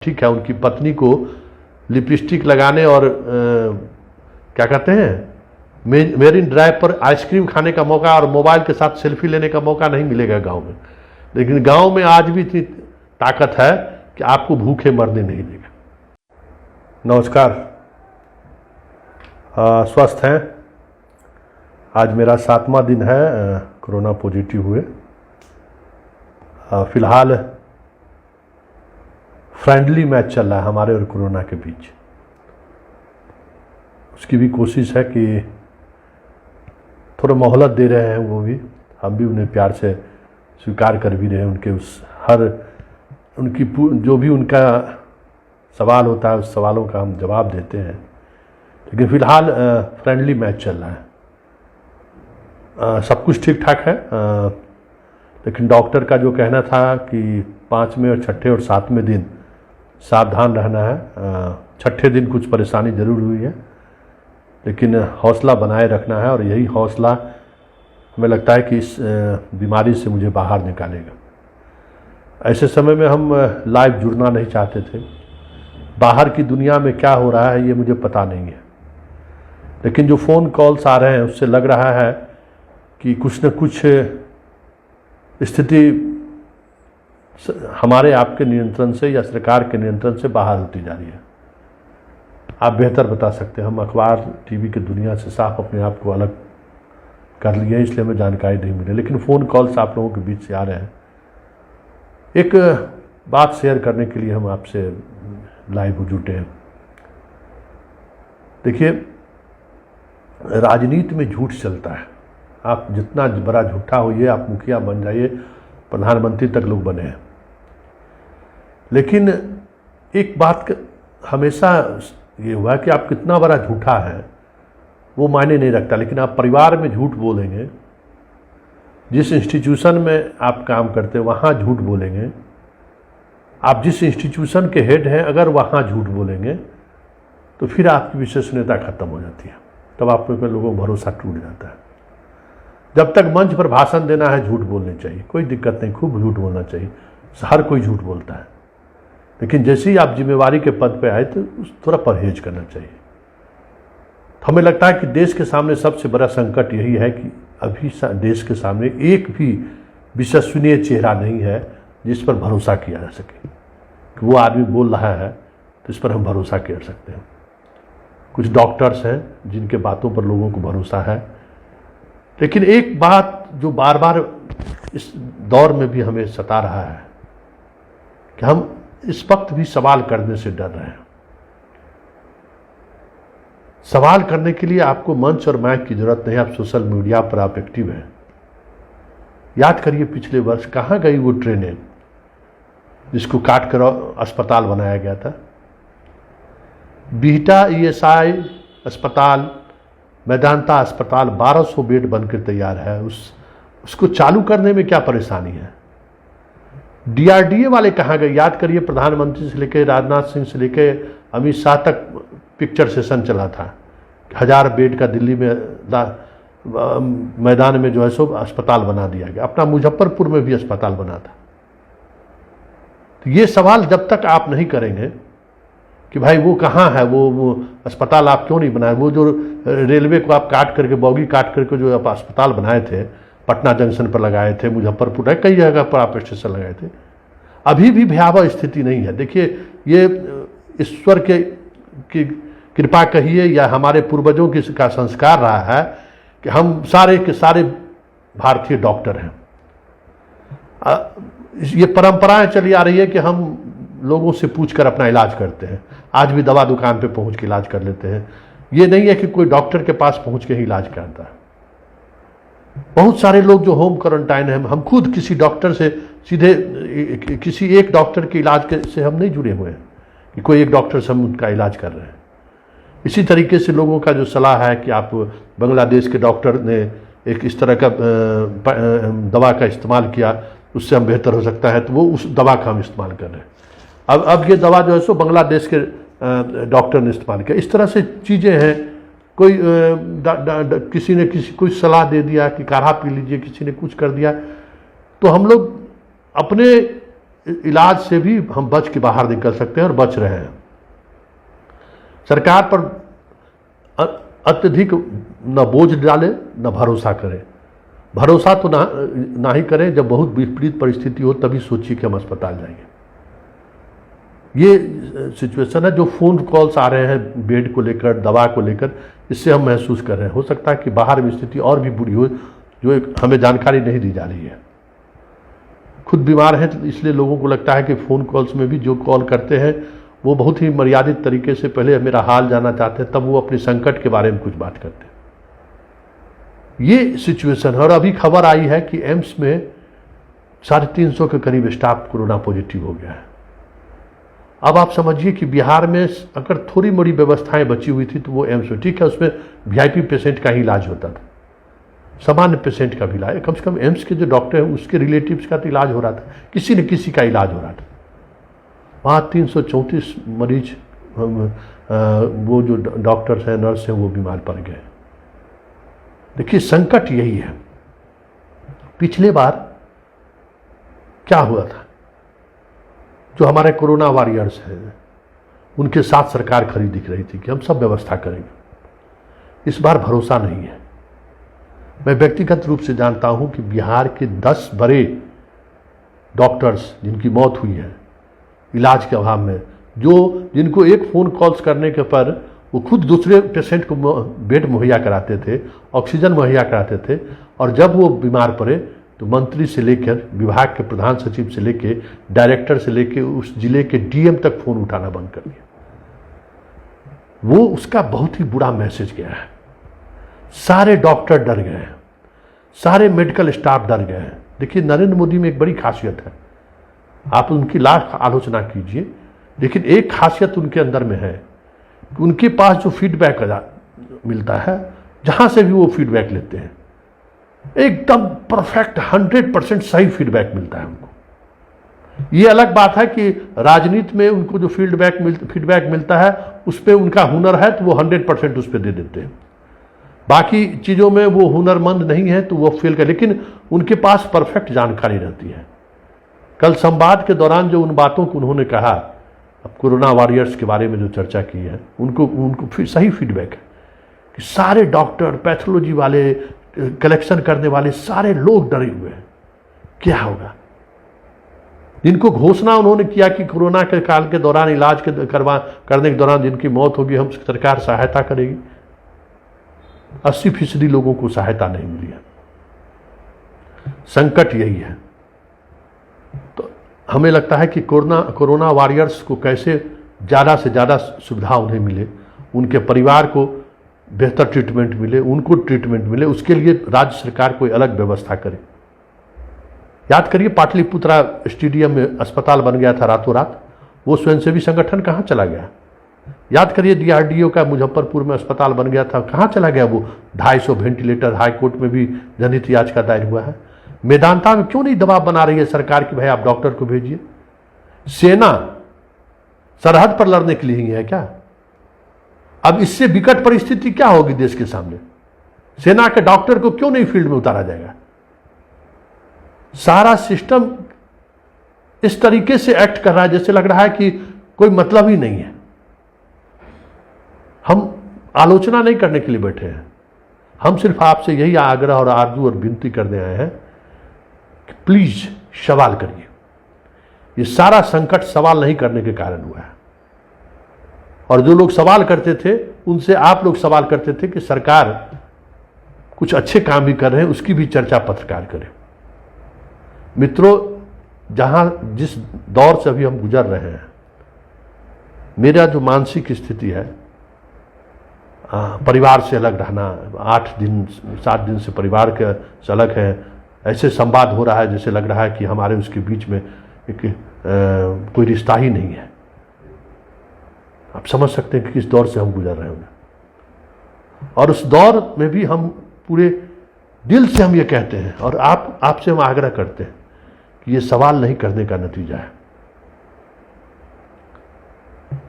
ठीक है, उनकी पत्नी को लिपस्टिक लगाने और क्या कहते हैं मेरिन ड्राइव पर आइसक्रीम खाने का मौका और मोबाइल के साथ सेल्फी लेने का मौका नहीं मिलेगा गांव में। लेकिन गांव में आज भी इतनी ताकत है कि आपको भूखे मरने नहीं देगा। नमस्कार, स्वस्थ हैं? आज मेरा 7वां दिन है कोरोना पॉजिटिव हुए। फिलहाल फ्रेंडली मैच चल रहा है हमारे और कोरोना के बीच। उसकी भी कोशिश है कि थोड़ा मोहलत दे रहे हैं वो भी, हम भी उन्हें प्यार से स्वीकार कर भी रहे हैं। उनके उस उनकी जो भी उनका सवाल होता है उस सवालों का हम जवाब देते हैं। लेकिन फिलहाल फ्रेंडली मैच चल रहा है, सब कुछ ठीक ठाक है। लेकिन डॉक्टर का जो कहना था कि 5वें और 6ठे और 7वें दिन सावधान रहना है। 6ठे दिन कुछ परेशानी ज़रूर हुई है, लेकिन हौसला बनाए रखना है और यही हौसला हमें लगता है कि इस बीमारी से मुझे बाहर निकालेगा। ऐसे समय में हम लाइव जुड़ना नहीं चाहते थे। बाहर की दुनिया में क्या हो रहा है ये मुझे पता नहीं है, लेकिन जो फ़ोन कॉल्स आ रहे हैं उससे लग रहा है कि कुछ न कुछ स्थिति हमारे आपके नियंत्रण से या सरकार के नियंत्रण से बाहर होती जा रही है। आप बेहतर बता सकते हैं। हम अखबार टीवी की दुनिया से साफ अपने आप को अलग कर लिए, इसलिए हमें जानकारी नहीं मिली। लेकिन फ़ोन कॉल्स आप लोगों के बीच से आ रहे हैं। एक बात शेयर करने के लिए हम आपसे लाइव जुटे हैं। देखिए, राजनीति में झूठ चलता है। आप जितना बड़ा झूठा होइए, आप मुखिया बन जाइए, प्रधानमंत्री तक लोग बने हैं, लेकिन एक बात हमेशा ये हुआ कि आप कितना बड़ा झूठा है वो मायने नहीं रखता। लेकिन आप परिवार में झूठ बोलेंगे, जिस इंस्टीट्यूशन में आप काम करते हैं वहाँ झूठ बोलेंगे, आप जिस इंस्टीट्यूशन के हेड हैं अगर वहाँ झूठ बोलेंगे तो फिर आपकी विश्वसनीयता खत्म हो जाती है। तब आप पे लोगों का भरोसा टूट जाता है। जब तक मंच पर भाषण देना है झूठ बोलने चाहिए, कोई दिक्कत नहीं, खूब झूठ बोलना चाहिए, हर कोई झूठ बोलता है। लेकिन जैसे ही आप जिम्मेवारी के पद पे आए तो थोड़ा परहेज करना चाहिए। तो हमें लगता है कि देश के सामने सबसे बड़ा संकट यही है कि अभी देश के सामने एक भी विश्वसनीय चेहरा नहीं है जिस पर भरोसा किया जा सके कि वो आदमी बोल रहा है तो इस पर हम भरोसा कर सकते हैं। कुछ डॉक्टर्स हैं जिनके बातों पर लोगों को भरोसा है, लेकिन एक बात जो बार बार इस दौर में भी हमें सता रहा है कि हम इस वक्त भी सवाल करने से डर रहे हैं। सवाल करने के लिए आपको मंच और माइक की जरूरत नहीं, आप सोशल मीडिया पर आप एक्टिव हैं। याद करिए पिछले वर्ष कहाँ गई वो ट्रेनें जिसको काट कर अस्पताल बनाया गया था। बीटा ESI अस्पताल, मेदांता अस्पताल 1200 बेड बनकर तैयार है। उसको चालू करने में क्या परेशानी है? DRDA वाले कहाँ गए? याद करिए, प्रधानमंत्री से लेकर राजनाथ सिंह से लेकर अमित शाह तक पिक्चर सेशन चला था। 1000 बेड का दिल्ली में मैदान में जो है सो अस्पताल बना दिया गया। अपना मुजफ्फरपुर में भी अस्पताल बना था। तो ये सवाल जब तक आप नहीं करेंगे कि भाई वो कहाँ है, वो अस्पताल आप क्यों नहीं बनाए, वो जो रेलवे को आप काट करके बॉगी काट करके जो आप अस्पताल बनाए थे, पटना जंक्शन पर लगाए थे, मुजफ्फरपुर कई जगह पर आप स्टेशन लगाए थे, अभी भी भयावह स्थिति नहीं है। देखिए, ये ईश्वर की कृपा कहिए या हमारे पूर्वजों का संस्कार रहा है कि हम सारे के सारे भारतीय डॉक्टर हैं। ये परंपराएं चली आ रही है कि हम लोगों से पूछकर अपना इलाज करते हैं। आज भी दवा दुकान पे पहुंच के इलाज कर लेते हैं। ये नहीं है कि कोई डॉक्टर के पास पहुंच के ही इलाज करता है। बहुत सारे लोग जो होम क्वारंटाइन हैं, हम खुद किसी डॉक्टर से सीधे किसी एक डॉक्टर के इलाज से हम नहीं जुड़े हुए हैं कि कोई एक डॉक्टर से हम उनका इलाज कर रहे हैं। इसी तरीके से लोगों का जो सलाह है कि आप बांग्लादेश के डॉक्टर ने एक इस तरह का दवा का इस्तेमाल किया, उससे हम बेहतर हो सकता है, तो वो उस दवा का हम इस्तेमाल कर रहे हैं। अब ये दवा जो है सो बांग्लादेश के डॉक्टर ने इस्तेमाल किया। इस तरह से चीज़ें हैं। कोई किसी ने कोई सलाह दे दिया कि काढ़ा पी लीजिए, किसी ने कुछ कर दिया, तो हम लोग अपने इलाज से भी हम बच के बाहर निकल सकते हैं और बच रहे हैं। सरकार पर अत्यधिक न बोझ डाले न भरोसा करें। भरोसा तो ना ही करें, जब बहुत विपरीत परिस्थिति हो तभी सोचिए कि हम अस्पताल जाएंगे। ये सिचुएशन है। जो फ़ोन कॉल्स आ रहे हैं बेड को लेकर, दवा को लेकर, इससे हम महसूस कर रहे हैं हो सकता है कि बाहर में स्थिति और भी बुरी हो, जो हमें जानकारी नहीं दी जा रही है। खुद बीमार हैं तो इसलिए लोगों को लगता है कि फ़ोन कॉल्स में भी जो कॉल करते हैं वो बहुत ही मर्यादित तरीके से पहले मेरा हाल जानना चाहते हैं, तब वो अपने संकट के बारे में कुछ बात करते हैं। ये सिचुएशन है। और अभी खबर आई है कि एम्स में 350 के करीब स्टाफ कोरोना पॉजिटिव हो गया है। अब आप समझिए कि बिहार में अगर थोड़ी मोड़ी व्यवस्थाएं बची हुई थी तो वो एम्स में, ठीक है, उसमें वीआईपी पेशेंट का ही इलाज होता था, सामान्य पेशेंट का भी इलाज, कम से कम एम्स के जो डॉक्टर हैं उसके रिलेटिव्स का तो इलाज हो रहा था, किसी न किसी का इलाज हो रहा था। वहाँ 334 मरीज वो जो डॉक्टर्स हैं, नर्स हैं, वो बीमार पड़ गए। देखिए संकट यही है। पिछले बार क्या हुआ था, जो हमारे कोरोना वॉरियर्स हैं उनके साथ सरकार खड़ी दिख रही थी कि हम सब व्यवस्था करेंगे। इस बार भरोसा नहीं है। मैं व्यक्तिगत रूप से जानता हूं कि बिहार के 10 बड़े डॉक्टर्स जिनकी मौत हुई है इलाज के अभाव में, जिनको एक फ़ोन कॉल्स करने के पर वो खुद दूसरे पेशेंट को बेड मुहैया कराते थे, ऑक्सीजन मुहैया कराते थे, और जब वो बीमार पड़े तो मंत्री से लेकर विभाग के प्रधान सचिव से लेकर डायरेक्टर से लेकर उस जिले के डीएम तक फ़ोन उठाना बंद कर दिया। वो उसका बहुत ही बुरा मैसेज गया है। सारे डॉक्टर डर गए हैं, सारे मेडिकल स्टाफ डर गए हैं। देखिए नरेंद्र मोदी में एक बड़ी खासियत है, आप उनकी लाख आलोचना कीजिए, लेकिन एक खासियत उनके अंदर में है कि उनके पास जो फीडबैक मिलता है, जहां से भी वो फीडबैक लेते हैं, एकदम परफेक्ट 100% सही फीडबैक मिलता है उनको। ये अलग बात है कि राजनीति में उनको जो फीडबैक मिलता है उस पर उनका हुनर है तो वो 100% उस पर दे देते हैं। बाकी चीज़ों में वो हुनरमंद नहीं है तो वो फेल कर, लेकिन उनके पास परफेक्ट जानकारी रहती है। कल संवाद के दौरान जो उन बातों को उन्होंने कहा, अब कोरोना वॉरियर्स के बारे में जो चर्चा की है, उनको सही फीडबैक है कि सारे डॉक्टर, पैथोलॉजी वाले, कलेक्शन करने वाले सारे लोग डरे हुए हैं क्या होगा। जिनको घोषणा उन्होंने किया कि कोरोना के काल के दौरान इलाज करने के दौरान जिनकी मौत होगी हम सरकार सहायता करेगी, 80% लोगों को सहायता नहीं मिली है। संकट यही है। तो हमें लगता है कि कोरोना वॉरियर्स को कैसे ज़्यादा से ज़्यादा सुविधा उन्हें मिले, उनके परिवार को बेहतर ट्रीटमेंट मिले, उनको ट्रीटमेंट मिले, उसके लिए राज्य सरकार कोई अलग व्यवस्था करे। याद करिए पाटलिपुत्रा स्टेडियम में अस्पताल बन गया था रातों रात, वो स्वयंसेवी संगठन कहाँ चला गया। याद करिए डीआरडीओ का मुजफ्फरपुर में अस्पताल बन गया था, कहाँ चला गया वो 250 वेंटिलेटर। हाईकोर्ट में भी जनहित याचिका दायर हुआ है। मेदांता में क्यों नहीं दबाव बना रही है सरकार कि भाई आप डॉक्टर को भेजिए। सेना सरहद पर लड़ने के लिए ही है क्या? अब इससे विकट परिस्थिति क्या होगी देश के सामने? सेना के डॉक्टर को क्यों नहीं फील्ड में उतारा जाएगा? सारा सिस्टम इस तरीके से एक्ट कर रहा है जैसे लग रहा है कि कोई मतलब ही नहीं है। हम आलोचना नहीं करने के लिए बैठे हैं, हम सिर्फ आपसे यही आग्रह और आरजू और विनती करने आए हैं कि प्लीज सवाल करिए। ये सारा संकट सवाल नहीं करने के कारण हुआ है, और जो लोग सवाल करते थे उनसे आप लोग सवाल करते थे कि सरकार कुछ अच्छे काम भी कर रहे हैं, उसकी भी चर्चा पत्रकार करें। मित्रों, जिस दौर से अभी हम गुजर रहे हैं, मेरा जो मानसिक स्थिति है, परिवार से अलग रहना, 8 दिन 7 दिन से परिवार के से अलग है, ऐसे संवाद हो रहा है जैसे लग रहा है कि हमारे उसके बीच में कोई रिश्ता ही नहीं है। आप समझ सकते हैं कि किस दौर से हम गुजर रहे होंगे, और उस दौर में भी हम पूरे दिल से हम ये कहते हैं और आपसे हम आग्रह करते हैं कि ये सवाल नहीं करने का नतीजा है।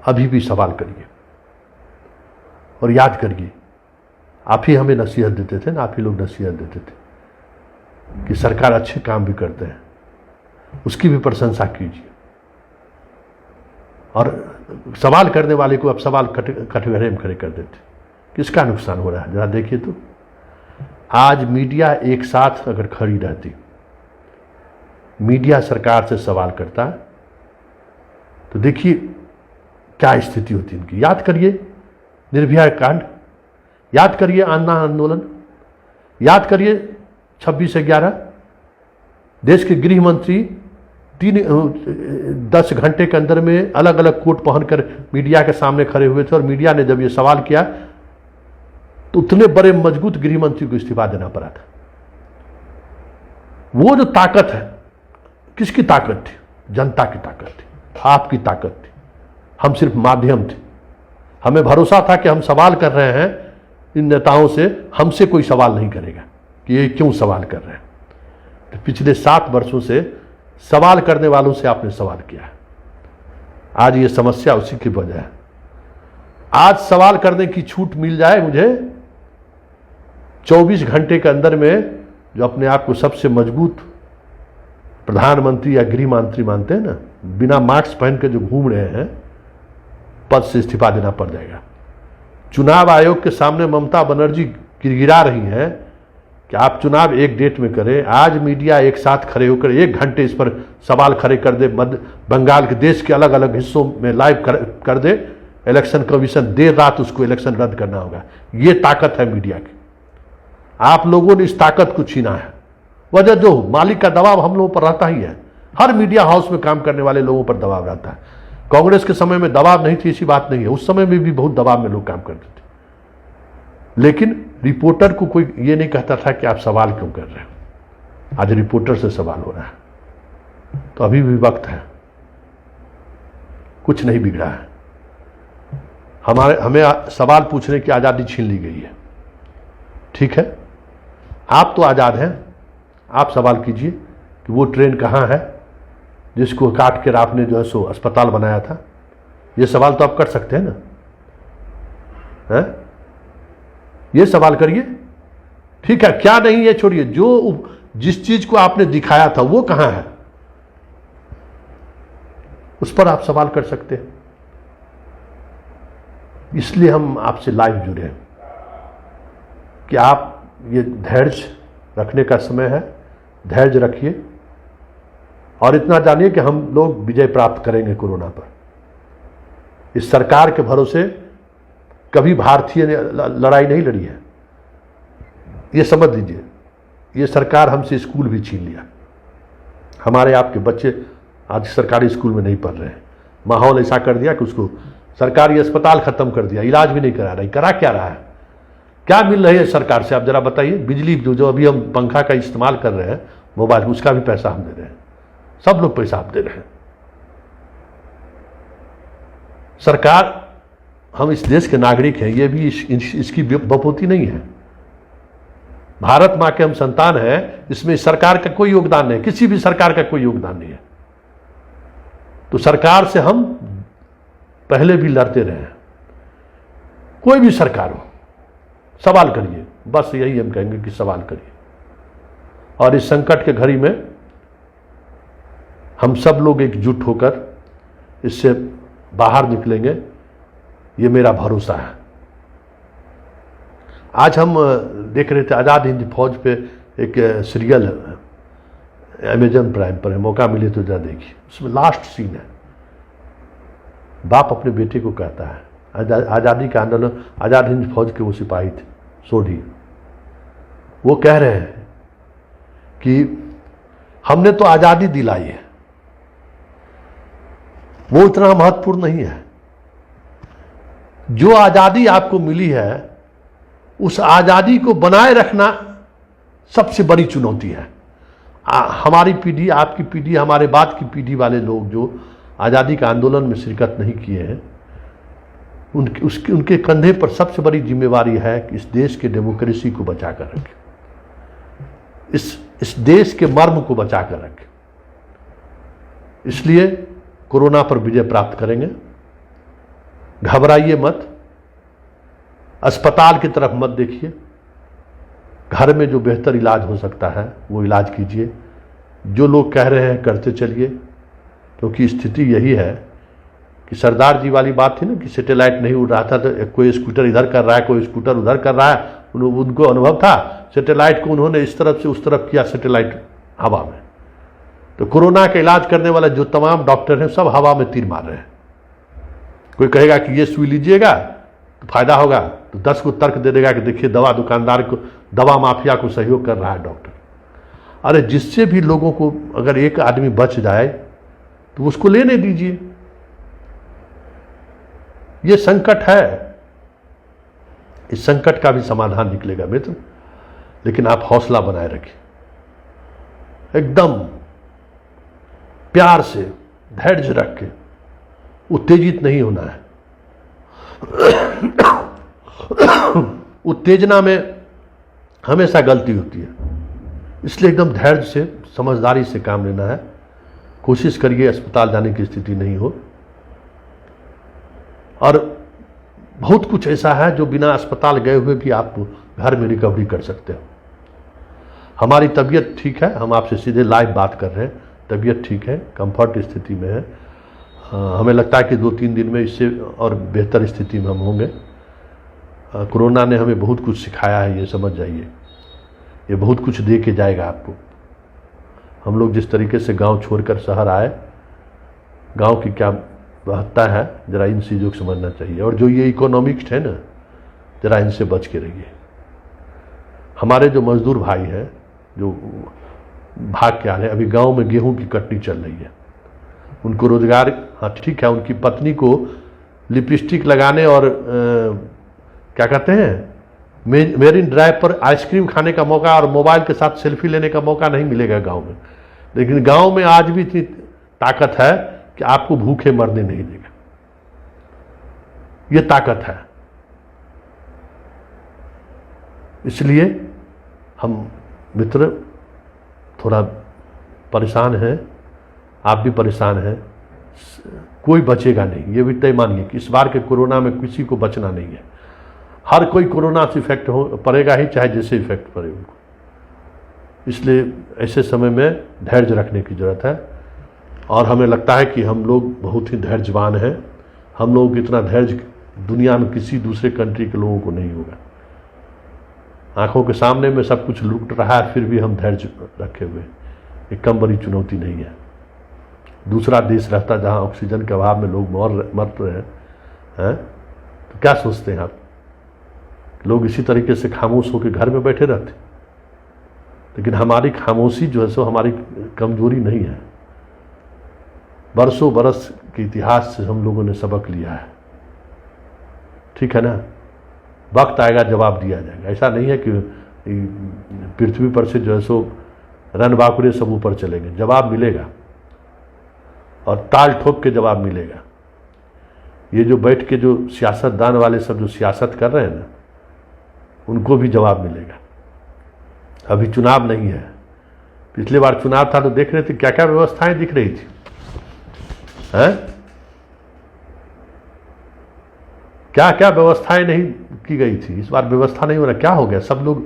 अभी भी सवाल करिए और याद करिए, आप ही हमें नसीहत देते थे ना, आप ही लोग नसीहत देते थे कि सरकार अच्छे काम भी करते हैं। उसकी भी प्रशंसा कीजिए। और सवाल करने वाले को अब सवाल कटघरे में खड़े कर देते। किसका नुकसान हो रहा है जरा देखिए तो। आज मीडिया एक साथ अगर खड़ी रहती, मीडिया सरकार से सवाल करता है, तो देखिए क्या स्थिति होती इनकी। याद करिए निर्भया कांड, याद करिए अन्ना आंदोलन, याद करिए 26/11। देश के गृह मंत्री 10 घंटे के अंदर में अलग अलग कोट पहनकर मीडिया के सामने खड़े हुए थे, और मीडिया ने जब ये सवाल किया तो उतने बड़े मजबूत गृह मंत्री को इस्तीफा देना पड़ा था। वो जो ताकत है, किसकी ताकत थी? जनता की ताकत थी, आपकी ताकत थी। हम सिर्फ माध्यम थे। हमें भरोसा था कि हम सवाल कर रहे हैं इन नेताओं से, हमसे कोई सवाल नहीं करेगा कि ये क्यों सवाल कर रहे हैं। तो पिछले 7 वर्षों से सवाल करने वालों से आपने सवाल किया है। आज ये समस्या उसी की वजह है। आज सवाल करने की छूट मिल जाए मुझे 24 घंटे के अंदर में, जो अपने आप को सबसे मजबूत प्रधानमंत्री या गृह मंत्री मानते हैं ना, बिना मास्क पहन के जो घूम रहे हैं, पद से इस्तीफा देना पड़ जाएगा। चुनाव आयोग के सामने ममता बनर्जी गिड़गिड़ा रही हैं कि आप चुनाव एक डेट में करें। आज मीडिया एक साथ खड़े होकर 1 घंटे इस पर सवाल खड़े कर दे, मध्य बंगाल के देश के अलग अलग हिस्सों में लाइव कर दे, इलेक्शन कमीशन देर रात उसको इलेक्शन रद्द करना होगा। ये ताकत है मीडिया की। आप लोगों ने इस ताकत को छीना है। वजह जो मालिक का दबाव हम लोगों पर रहता ही है। हर मीडिया हाउस में काम करने वाले लोगों पर दबाव रहता है। कांग्रेस के समय में दबाव नहीं थी, ऐसी बात नहीं है। उस समय में भी बहुत दबाव में लोग काम करते थे, लेकिन रिपोर्टर को कोई ये नहीं कहता था कि आप सवाल क्यों कर रहे हैं। आज रिपोर्टर से सवाल हो रहा है, तो अभी भी वक्त है, कुछ नहीं बिगड़ा है। हमें सवाल पूछने की आज़ादी छीन ली गई है। ठीक है, आप तो आज़ाद हैं, आप सवाल कीजिए कि वो ट्रेन कहाँ है जिसको काट कर आपने जो है सो अस्पताल बनाया था। ये सवाल तो आप कर सकते हैं ना, है? ये सवाल करिए। ठीक है, क्या नहीं है छोड़िए, जो जिस चीज को आपने दिखाया था वो कहां है, उस पर आप सवाल कर सकते हैं। इसलिए हम आपसे लाइव जुड़े हैं कि आप ये धैर्य रखने का समय है। धैर्य रखिए और इतना जानिए कि हम लोग विजय प्राप्त करेंगे कोरोना पर। इस सरकार के भरोसे कभी भारतीय ने लड़ाई नहीं लड़ी है, ये समझ लीजिए। ये सरकार हमसे स्कूल भी छीन लिया। हमारे आपके बच्चे आज सरकारी स्कूल में नहीं पढ़ रहे हैं। माहौल ऐसा कर दिया कि उसको सरकारी अस्पताल खत्म कर दिया, इलाज भी नहीं करा रही। करा क्या रहा है? क्या मिल रही है सरकार से, आप जरा बताइए। बिजली जो अभी हम पंखा का इस्तेमाल कर रहे हैं मोबाइल, उसका भी पैसा हम दे रहे हैं। सब लोग पैसा आप दे रहे हैं। सरकार, हम इस देश के नागरिक हैं, ये भी इसकी बपोती नहीं है। भारत माँ के हम संतान हैं, इसमें सरकार का कोई योगदान नहीं, किसी भी सरकार का कोई योगदान नहीं है। तो सरकार से हम पहले भी लड़ते रहे हैं। कोई भी सरकार हो, सवाल करिए। बस यही हम कहेंगे कि सवाल करिए। और इस संकट के घड़ी में हम सब लोग एकजुट होकर इससे बाहर निकलेंगे, ये मेरा भरोसा है। आज हम देख रहे थे आज़ाद हिंद फौज पे एक सीरियल अमेजन प्राइम पर है, मौका मिले तो जरा देखिए। उसमें लास्ट सीन है, बाप अपने बेटे को कहता है, आज़ादी का आंदोलन, आज़ाद हिंद फौज के वो सिपाही थे सोढ़ी, वो कह रहे हैं कि हमने तो आज़ादी दिलाई है, वो इतना महत्वपूर्ण नहीं है। जो आज़ादी आपको मिली है, उस आज़ादी को बनाए रखना सबसे बड़ी चुनौती है। हमारी पीढ़ी, आपकी पीढ़ी, हमारे बाद की पीढ़ी वाले लोग जो आज़ादी के आंदोलन में शिरकत नहीं किए हैं, उनके कंधे पर सबसे बड़ी जिम्मेवारी है कि इस देश के डेमोक्रेसी को बचा कर रखें, इस देश के मर्म को बचा कर रखें। इसलिए कोरोना पर विजय प्राप्त करेंगे। घबराइए मत, अस्पताल की तरफ मत देखिए, घर में जो बेहतर इलाज हो सकता है वो इलाज कीजिए। जो लोग कह रहे हैं करते चलिए, क्योंकि स्थिति यही है कि सरदार जी वाली बात थी ना कि सैटेलाइट नहीं उड़ रहा था, तो कोई स्कूटर इधर कर रहा है, कोई स्कूटर उधर कर रहा है, उनको अनुभव था। सैटेलाइट को उन्होंने इस तरफ से उस तरफ किया, सैटेलाइट हवा में। तो कोरोना का इलाज करने वाला जो तमाम डॉक्टर हैं सब हवा में तीर मार रहे हैं। कोई कहेगा कि ये सुई लीजिएगा तो फायदा होगा, तो 10 को तर्क दे देगा कि देखिए दवा दुकानदार को, दवा माफिया को सहयोग कर रहा है डॉक्टर। अरे जिससे भी लोगों को अगर एक आदमी बच जाए तो उसको लेने दीजिए। ये संकट है, इस संकट का भी समाधान निकलेगा मित्र, लेकिन आप हौसला बनाए रखिए, एकदम प्यार से धैर्य रख के, उत्तेजित नहीं होना है। उत्तेजना में हमेशा गलती होती है, इसलिए एकदम धैर्य से समझदारी से काम लेना है। कोशिश करिए अस्पताल जाने की स्थिति नहीं हो। और बहुत कुछ ऐसा है जो बिना अस्पताल गए हुए भी आप घर में रिकवरी कर सकते हो। हमारी तबीयत ठीक है, हम आपसे सीधे लाइव बात कर रहे हैं, तबीयत ठीक है, कंफर्ट स्थिति में है। हमें लगता है कि 2-3 दिन में इससे और बेहतर स्थिति में हम होंगे। कोरोना ने हमें बहुत कुछ सिखाया है, ये समझ जाइए, ये बहुत कुछ दे के जाएगा आपको। हम लोग जिस तरीके से गांव छोड़कर शहर आए, गांव की क्या महत्ता है, जरा इन चीज़ों को समझना चाहिए। और जो ये इकोनॉमिक्स है ना, जरा इनसे बच के रहिए। हमारे जो मजदूर भाई हैं जो भाग के आ रहे हैं, अभी गांव में गेहूं की कटनी चल रही है, उनको रोजगार, हाँ ठीक है, उनकी पत्नी को लिपस्टिक लगाने और क्या कहते हैं मेरिन ड्राइव पर आइसक्रीम खाने का मौका और मोबाइल के साथ सेल्फी लेने का मौका नहीं मिलेगा गांव में। लेकिन गांव में आज भी इतनी ताकत है कि आपको भूखे मरने नहीं देगा, ये ताकत है। इसलिए हम मित्र थोड़ा परेशान हैं, आप भी परेशान हैं, कोई बचेगा नहीं, ये भी तय मानिए कि इस बार के कोरोना में किसी को बचना नहीं है। हर कोई कोरोना से इफेक्ट हो पड़ेगा ही, चाहे जैसे इफेक्ट पड़े उनको। इसलिए ऐसे समय में धैर्य रखने की जरूरत है। और हमें लगता है कि हम लोग बहुत ही धैर्यवान हैं। हम लोगों की इतना धैर्य दुनिया में किसी दूसरे कंट्री के लोगों को नहीं होगा। आंखों के सामने में सब कुछ लूट रहा है, फिर भी हम धैर्य रखे हुए, एक कम बड़ी चुनौती नहीं है। दूसरा देश रहता जहां ऑक्सीजन के अभाव में लोग मर रहे हैं, तो क्या सोचते हैं आप? लोग इसी तरीके से खामोश होकर घर में बैठे रहते। लेकिन हमारी खामोशी जो है सो हमारी कमजोरी नहीं है। बरसों बरस के इतिहास से हम लोगों ने सबक लिया है, ठीक है ना। वक्त आएगा जवाब दिया जाएगा। ऐसा नहीं है कि पृथ्वी पर से जो है सो रन बाकुरे सब ऊपर चलेंगे, जवाब मिलेगा और ताल ठोक के जवाब मिलेगा। ये जो बैठ के जो सियासतदान वाले सब जो सियासत कर रहे हैं ना, उनको भी जवाब मिलेगा। अभी चुनाव नहीं है, पिछले बार चुनाव था तो देख रहे थे क्या क्या व्यवस्थाएं दिख रही थी, हैं? क्या क्या व्यवस्थाएं नहीं की गई थी। इस बार व्यवस्था नहीं हो रहा, क्या हो गया? सब लोग,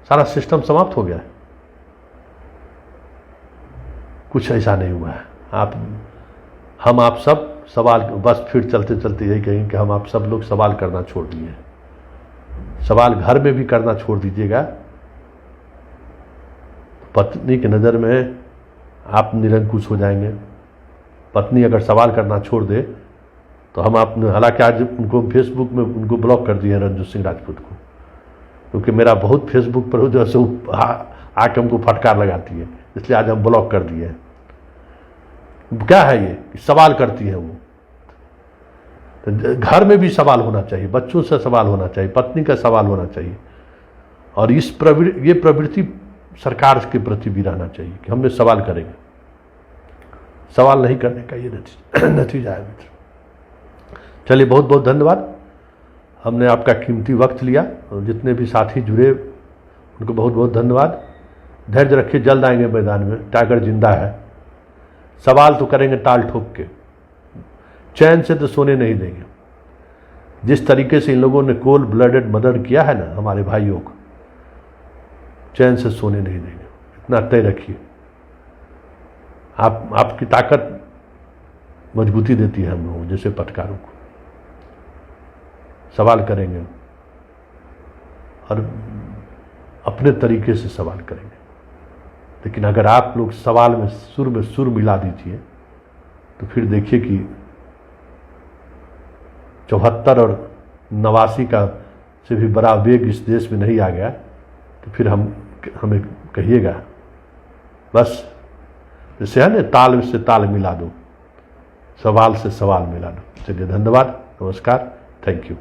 सारा सिस्टम समाप्त हो गया। कुछ ऐसा नहीं हुआ है। हम आप सब सवाल, बस फिर चलते चलते यही कहेंगे कि हम आप सब लोग सवाल करना छोड़ दिए। सवाल घर में भी करना छोड़ दीजिएगा। पत्नी की नज़र में आप निरंकुश हो जाएंगे। पत्नी अगर सवाल करना छोड़ दे तो हम आपने, हालांकि आज उनको फेसबुक में उनको ब्लॉक कर दिए रंजू सिंह राजपूत को, क्योंकि मेरा बहुत फेसबुक पर जो है आके हमको फटकार लगाती है, इसलिए आज हम ब्लॉक कर दिए हैं। क्या है ये? सवाल करती है वो। तो घर में भी सवाल होना चाहिए, बच्चों से सवाल होना चाहिए, पत्नी का सवाल होना चाहिए। और ये प्रवृत्ति सरकार के प्रति भी रहना चाहिए कि हमने सवाल करेंगे। सवाल नहीं करने का ये नतीजा है मित्र। चलिए, बहुत बहुत धन्यवाद। हमने आपका कीमती वक्त लिया और जितने भी साथी जुड़े उनको बहुत बहुत धन्यवाद। धैर्य रखिए, जल्द आएंगे मैदान में। टाइगर जिंदा है। सवाल तो करेंगे टाल ठोक के, चैन से तो सोने नहीं देंगे। जिस तरीके से इन लोगों ने कोल्ड ब्लडेड मर्डर किया है ना हमारे भाइयों को, चैन से सोने नहीं देंगे, इतना तय रखिए। आपकी ताकत मजबूती देती है हम लोगों जैसे पत्रकारों को। सवाल करेंगे और अपने तरीके से सवाल करेंगे, लेकिन अगर आप लोग सवाल में सुर मिला दीजिए तो फिर देखिए कि 74 और 89 का से भी बड़ा वेग इस देश में नहीं आ गया, तो फिर हमें कहिएगा। बस जैसे है ना, ताल से ताल मिला दो, सवाल से सवाल मिला दो। चलिए, धन्यवाद, नमस्कार, थैंक यू।